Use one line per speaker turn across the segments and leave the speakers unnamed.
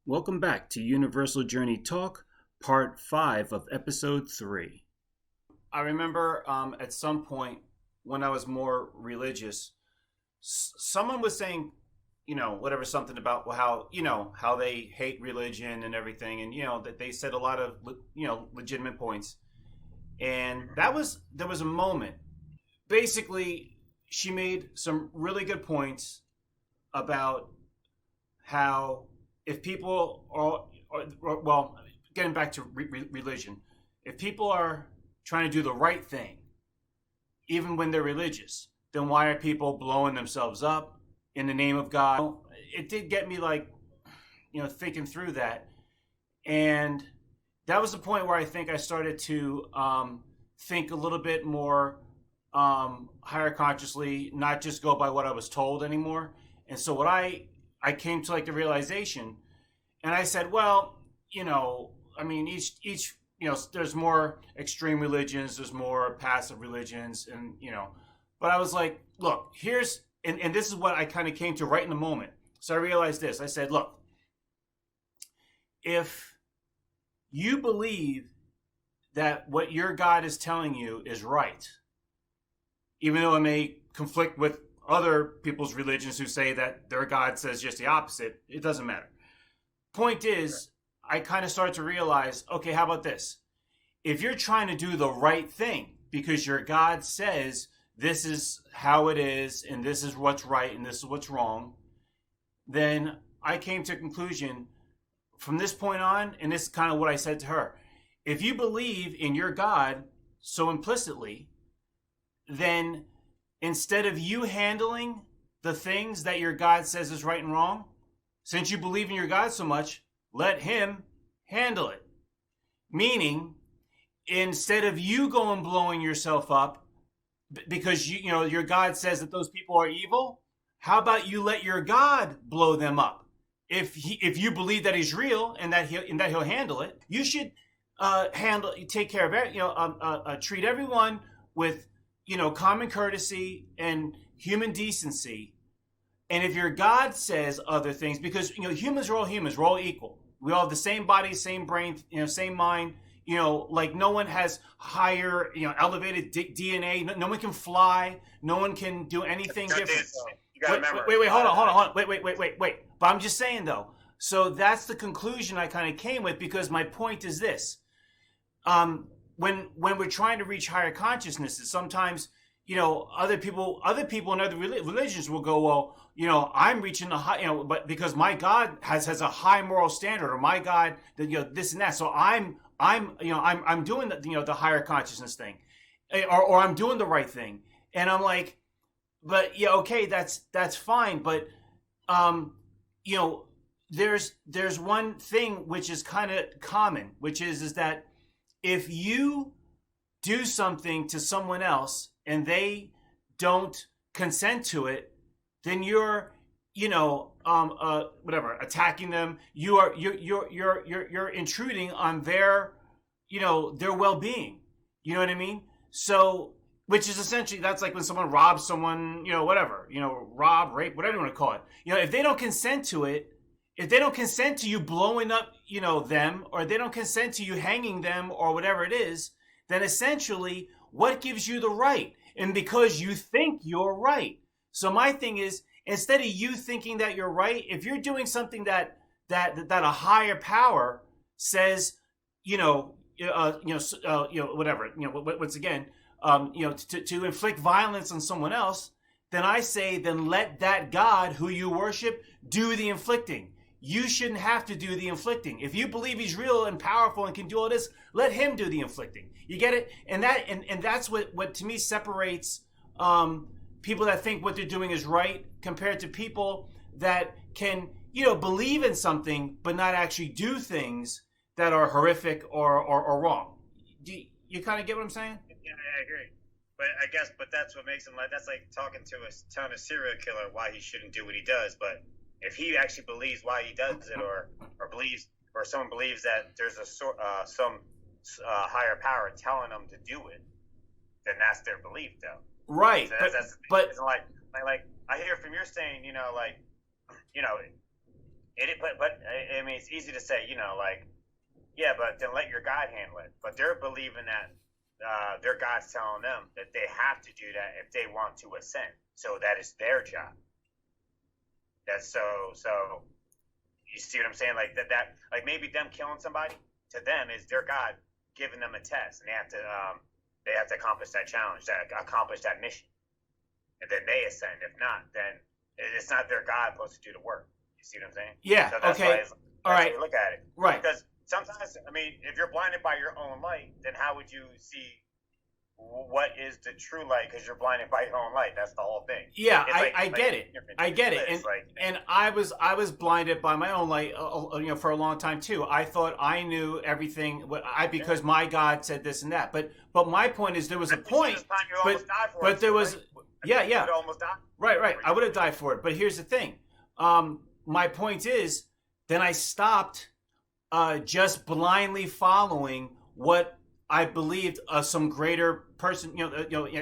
Welcome back to Universal Journey Talk, Part 5 of Episode 3. I remember at some point when I was more religious, someone was saying, whatever, something about how they hate religion and everything. And, that they said a lot of, legitimate points. And there was a moment. Basically, she made some really good points about how if people are getting back to religion, if people are trying to do the right thing, even when they're religious, then why are people blowing themselves up in the name of God? It did get me thinking through that. And that was the point where I think I started to think a little bit more higher consciously, not just go by what I was told anymore. And so what I came to the realization, and I said, well, each there's more extreme religions, there's more passive religions, and but I was like, look, and this is what I kind of came to right in the moment. So I realized this. I said, look, if you believe that what your God is telling you is right, even though it may conflict with other people's religions who say that their God says just the opposite, it doesn't matter. Point is, I kind of started to realize, okay, how about this? If you're trying to do the right thing because your God says this is how it is and this is what's right and this is what's wrong, then I came to a conclusion from this point on, and this is kind of what I said to her. If you believe in your God so implicitly, then instead of you handling the things that your God says is right and wrong, since you believe in your God so much, let him handle it. Meaning, instead of you going blowing yourself up because your God says that those people are evil, how about you let your God blow them up? If you believe that he's real and that he'll handle it, you should take care of it. Treat everyone with common courtesy and human decency. And if your God says other things, because humans are all humans, we're all equal. We all have the same body, same brain, same mind. No one has higher, elevated DNA. No one can fly. No one can do anything different.
You gotta remember.
Wait, hold on. Wait. But I'm just saying though. So that's the conclusion I kind of came with, because my point is this. When we're trying to reach higher consciousnesses, sometimes other people in other religions will go, well, I'm reaching the high, but because my God has a high moral standard, or my God, this and that, so I'm doing the higher consciousness thing, or I'm doing the right thing, and I'm like, but yeah, okay, that's fine, but there's one thing which is kind of common, which is that if you do something to someone else and they don't consent to it, then you're, attacking them. You're intruding on their well-being. You know what I mean? So, which is essentially, that's like when someone robs someone, rob, rape, whatever you want to call it. If they don't consent to it, if they don't consent to you blowing up, them, or they don't consent to you hanging them or whatever it is, then essentially, what gives you the right? And because you think you're right. So my thing is, instead of you thinking that you're right, if you're doing something that a higher power says, whatever, once again, to inflict violence on someone else, then I say, then let that God who you worship do the inflicting. You shouldn't have to do the inflicting. If you believe he's real and powerful and can do all this, let him do the inflicting. You get it? And that's what to me separates people that think what they're doing is right compared to people that can, believe in something but not actually do things that are horrific or wrong. Do you kind of get what I'm saying?
Yeah, I agree. But that's what makes him that's like telling a serial killer why he shouldn't do what he does. But if he actually believes why he does it, or someone believes that there's some higher power telling them to do it, then that's their belief, though.
Right.
So but I hear from your saying, I mean, it's easy to say, like, yeah, but then let your God handle it. But they're believing that their God's telling them that they have to do that if they want to ascend. So that is their job. That's so. You see what I'm saying? Like that like maybe them killing somebody to them is their God giving them a test, and they have to accomplish that challenge, accomplish that mission, and then they ascend. If not, then it's not their God supposed to do the work. You see what I'm saying?
Yeah.
So that's
Okay. All right.
Look at it.
Right.
Because sometimes, I mean, if you're blinded by your own light, then how would you see what is the true light? Because you're blinded by your own light. That's the whole thing.
Yeah, I get it. I get it. And I was blinded by my own light, for a long time too. I thought I knew everything. Because my God said this and that. But my point is, there was a point. But there was. Yeah.
Almost died.
Right. I would have died for it. But here's the thing. My point is, then I stopped just blindly following what I believed some greater person,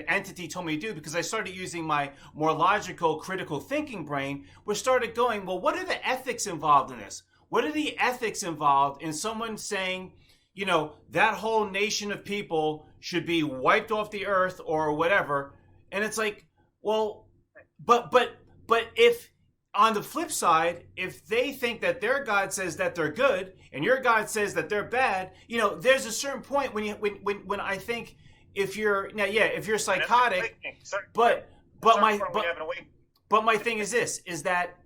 entity told me to do, because I started using my more logical, critical thinking brain, which started going, well, what are the ethics involved in this? What are the ethics involved in someone saying, that whole nation of people should be wiped off the earth or whatever? And it's like, well, but if, on the flip side, if they think that their God says that they're good and your God says that they're bad, there's a certain point when I think if you're psychotic, but my thing is this, is that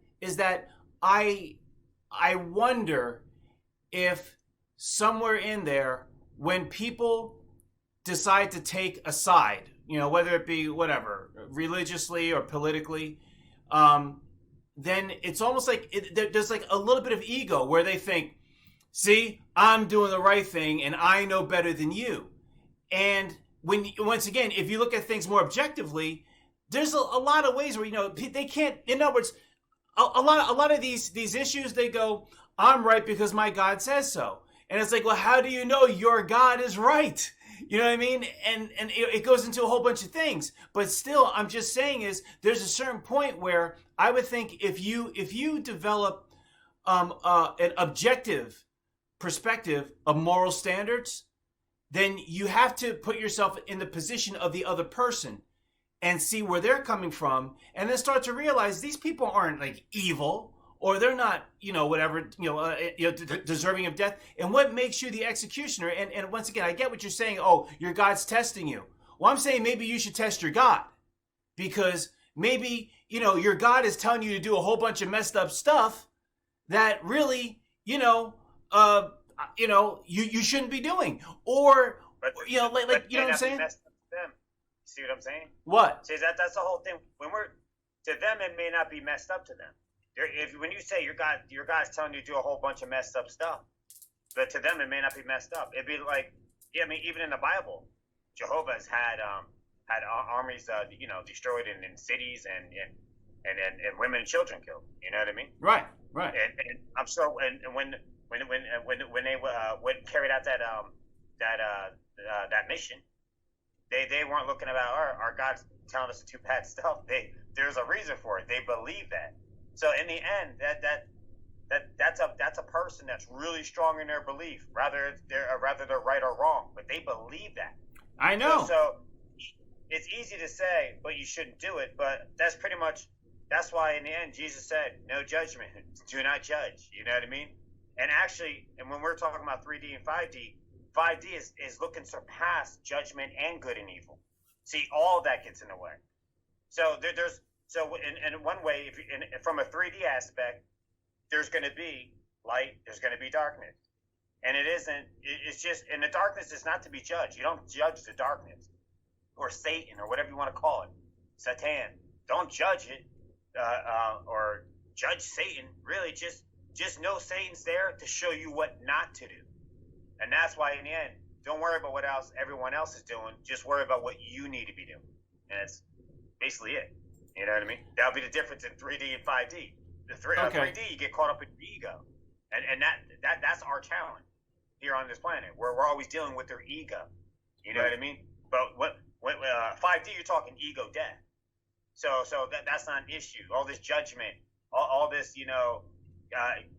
I wonder if somewhere in there, when people decide to take a side, whether it be whatever, religiously or politically, then it's almost like there's like a little bit of ego where they think, see, I'm doing the right thing and I know better than you. And once again, if you look at things more objectively, there's a lot of ways where, they can't, in other words, a lot of these issues, they go, I'm right because my God says so. And it's like, well, how do you know your God is right? You know what I mean? And it goes into a whole bunch of things. But still, I'm just saying is there's a certain point where I would think if you develop an objective perspective of moral standards, then you have to put yourself in the position of the other person and see where they're coming from, and then start to realize these people aren't like evil, or they're not, deserving of death. And what makes you the executioner? And once again, I get what you're saying. Oh, your God's testing you. Well, I'm saying maybe you should test your God, because maybe, your God is telling you to do a whole bunch of messed up stuff that really, you shouldn't be doing. Or, you know what I'm saying?
See what I'm saying?
What?
See, that's the whole thing. To them, it may not be messed up to them. When you say your God's telling you to do a whole bunch of messed up stuff, but to them it may not be messed up. It'd be like, even in the Bible, Jehovah has had armies, destroyed in cities and women and children killed. You know what I mean?
Right.
And I'm sure when they carried out that mission, they weren't looking about our God's telling us to do bad stuff. There's a reason for it. They believe that. So in the end, that's a person that's really strong in their belief, rather they're right or wrong, but they believe that.
I know.
So it's easy to say, but you shouldn't do it. But that's why in the end Jesus said, "No judgment, do not judge." You know what I mean? And actually, and when we're talking about 3D and 5D, 5D is looking to surpass judgment and good and evil. See, all that gets in the way. So So in one way, from a 3D aspect, there's going to be light, there's going to be darkness. And it's just, and the darkness is not to be judged. You don't judge the darkness, or Satan, or whatever you want to call it, Satan. Don't judge it, or judge Satan. Really, just know Satan's there to show you what not to do. And that's why in the end, don't worry about what else everyone else is doing. Just worry about what you need to be doing. And that's basically it. You know what I mean? That'll be the difference in 3D and 5D. 3D, you get caught up in your ego, and that's our challenge here on this planet. We're always dealing with their ego. You know what I mean? But what 5D, you're talking ego death. So that's not an issue. All this judgment, all this,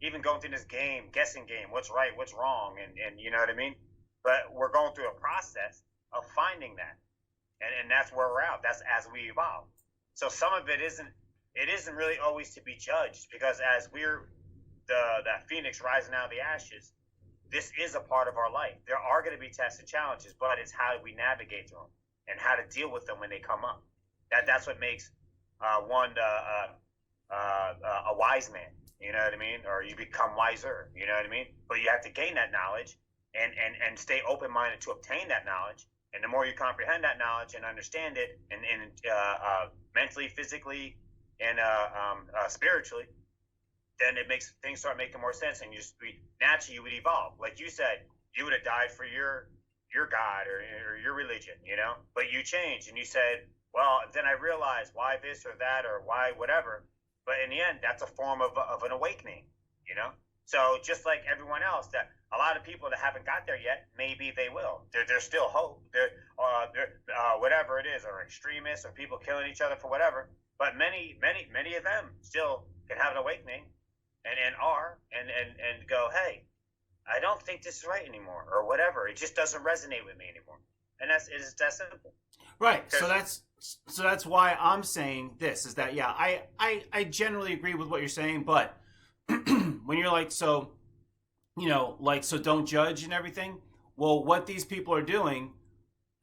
even going through this guessing game, what's right, what's wrong, and you know what I mean. But we're going through a process of finding that, and that's where we're at. That's as we evolve. So some of it isn't really always to be judged, because as we're that phoenix rising out of the ashes, this is a part of our life. There are going to be tests and challenges, but it's how we navigate through them and how to deal with them when they come up. That's what makes one a wise man. You know what I mean? Or you become wiser. You know what I mean? But you have to gain that knowledge and stay open-minded to obtain that knowledge. And the more you comprehend that knowledge and understand it, and mentally, physically, and spiritually, then it makes things start making more sense, and naturally you would evolve. Like you said, you would have died for your God or your religion, you know, but you changed and you said, well, then I realized why this or that or why whatever. But in the end, that's a form of an awakening, you know. So just like everyone else, that a lot of people that haven't got there yet, maybe they will. There's still hope. They're whatever it is, or extremists, or people killing each other for whatever. But many of them still can have an awakening, and go, hey, I don't think this is right anymore, or whatever. It just doesn't resonate with me anymore, and it's that simple.
Right. So that's why I'm saying this is that, yeah, I generally agree with what you're saying, but when you're like, so, you know, like, so don't judge and everything. Well, what these people are doing,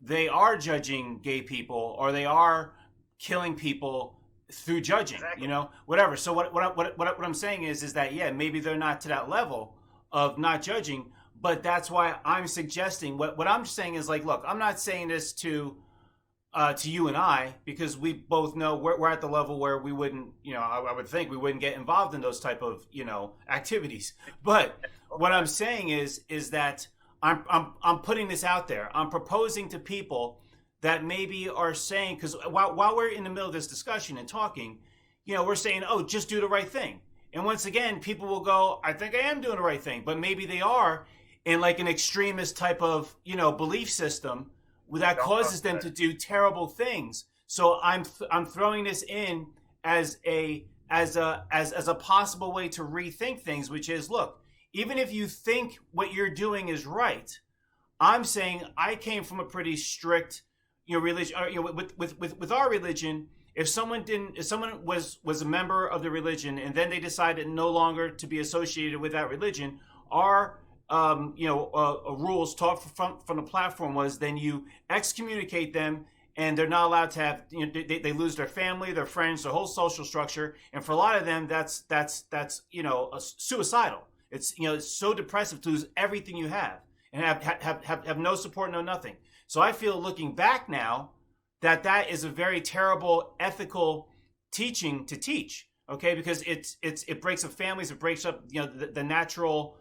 they are judging gay people, or they are killing people through judging,
Exactly.
You know, whatever. So what I'm saying is that, yeah, maybe they're not to that level of not judging, but that's why I'm suggesting what I'm saying is, like, look, I'm not saying this to you and I, because we both know we're at the level where we wouldn't, you know, I would think we wouldn't get involved in those type of, you know, activities. But what I'm saying is that I'm putting this out there. I'm proposing to people that maybe are saying, because while we're in the middle of this discussion and talking, you know, we're saying, oh, just do the right thing. And once again, people will go, I think I am doing the right thing, but maybe they are in like an extremist type of, you know, belief system that causes them to do terrible things. So I'm throwing this in as a possible way to rethink things, which is, look, even if you think what you're doing is right, I'm saying I came from a pretty strict, you know, religion. You know, with our religion, if someone was a member of the religion and then they decided no longer to be associated with that religion, our rules taught from the platform was then you excommunicate them, and they're not allowed to have, you know, they lose their family, their friends, their whole social structure, and for a lot of them that's you know, suicidal. It's, you know, it's so depressive to lose everything you have and have no support, no nothing. So I feel, looking back now, that is a very terrible ethical teaching to teach. Okay, because it breaks up families, it breaks up, you know, the natural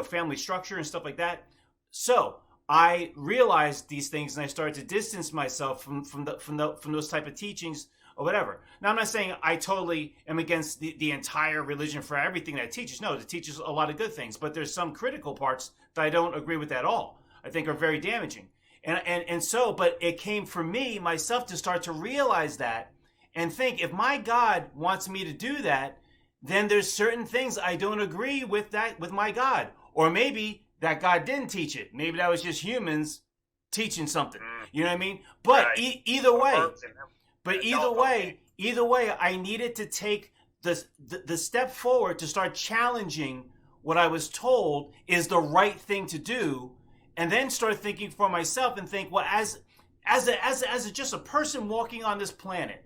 family structure and stuff like that. So I realized these things, and I started to distance myself from those type of teachings or whatever. Now, I'm not saying I totally am against the entire religion for everything that it teaches. No, it teaches a lot of good things, but there's some critical parts that I don't agree with at all. I think are very damaging. But it came for me, myself, to start to realize that and think, if my God wants me to do that, then there's certain things I don't agree with my God. Or maybe that God didn't teach it. Maybe that was just humans teaching something. You know what I mean? But
Right.
either way, I needed to take the step forward to start challenging what I was told is the right thing to do, and then start thinking for myself and think, well, as just a person walking on this planet,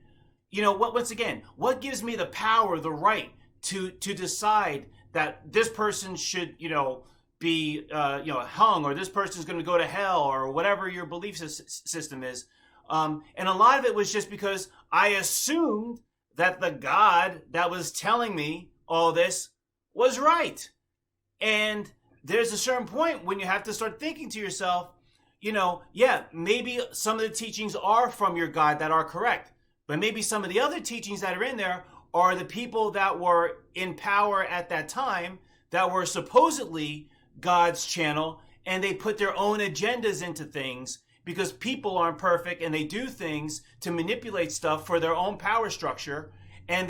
you know, once again, what gives me the power, the right to decide that this person should, you know, be hung, or this person's going to go to hell, or whatever your belief system is. And a lot of it was just because I assumed that the God that was telling me all this was right. And there's a certain point when you have to start thinking to yourself, you know, yeah, maybe some of the teachings are from your God that are correct, but maybe some of the other teachings that are in there are the people that were in power at that time that were supposedly God's channel, and they put their own agendas into things because people aren't perfect, and they do things to manipulate stuff for their own power structure, and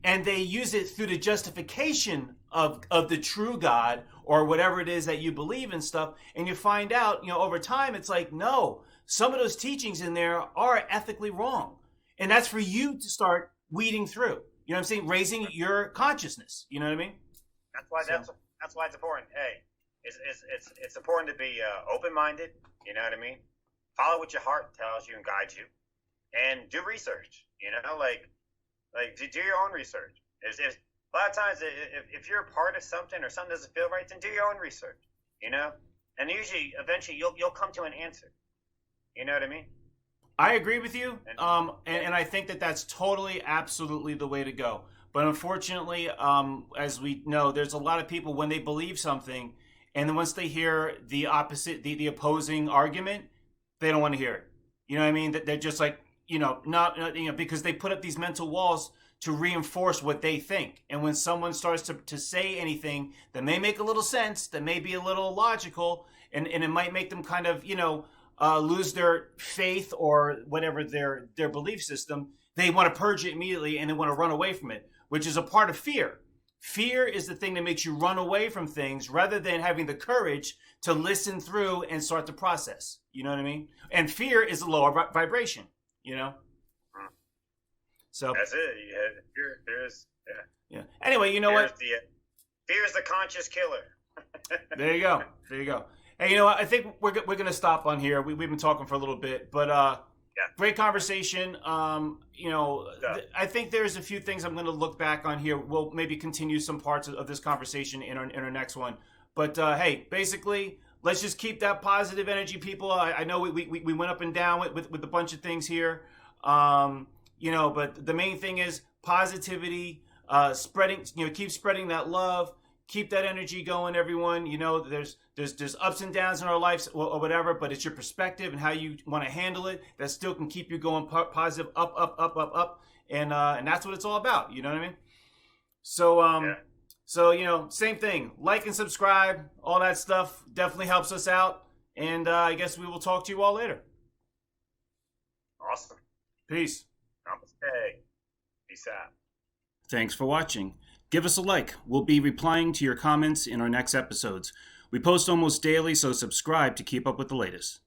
and they use it through the justification of the true God or whatever it is that you believe in stuff. And you find out, over time, it's like, no, some of those teachings in there are ethically wrong. And that's for you to start weeding through. You know what I'm saying? Raising your consciousness. You know what I mean?
That's why it's important. Hey, it's important to be open-minded. You know what I mean? Follow what your heart tells you and guides you, and do research. Like do your own research. If a lot of times, if you're a part of something or something doesn't feel right, then do your own research. And usually, eventually, you'll come to an answer. You know what I mean?
I agree with you, and I think that that's totally, absolutely the way to go. But unfortunately, as we know, there's a lot of people when they believe something, and then once they hear the opposite, the opposing argument, they don't want to hear it. You know what I mean? They're just like, not because they put up these mental walls to reinforce what they think. And when someone starts to say anything that may make a little sense, that may be a little logical, and it might make them kind of, lose their faith or whatever their belief system, they want to purge it immediately and they want to run away from it, which is a part of fear. Fear is the thing that makes you run away from things rather than having the courage to listen through and start the process. You know what I mean? And fear is a lower vibration, So
that's it. Fear's
yeah. Anyway, you know what?
Fear's the conscious killer.
There you go. Hey, you know what? I think we're going to stop on here. We've been talking for a little bit, but great conversation. I think there's a few things I'm going to look back on here. We'll maybe continue some parts of this conversation in our next one. But hey, basically, let's just keep that positive energy, people. I know we went up and down with a bunch of things here, but the main thing is positivity, spreading. Keep spreading that love. Keep that energy going, everyone. There's ups and downs in our lives or whatever, but it's your perspective and how you want to handle it that still can keep you going positive, up, and that's what it's all about. You know what I mean? So same thing. Like and subscribe, all that stuff definitely helps us out. And I guess we will talk to you all later.
Awesome.
Peace.
Namaste. Peace out.
Thanks for watching. Give us a like. We'll be replying to your comments in our next episodes. We post almost daily, so subscribe to keep up with the latest.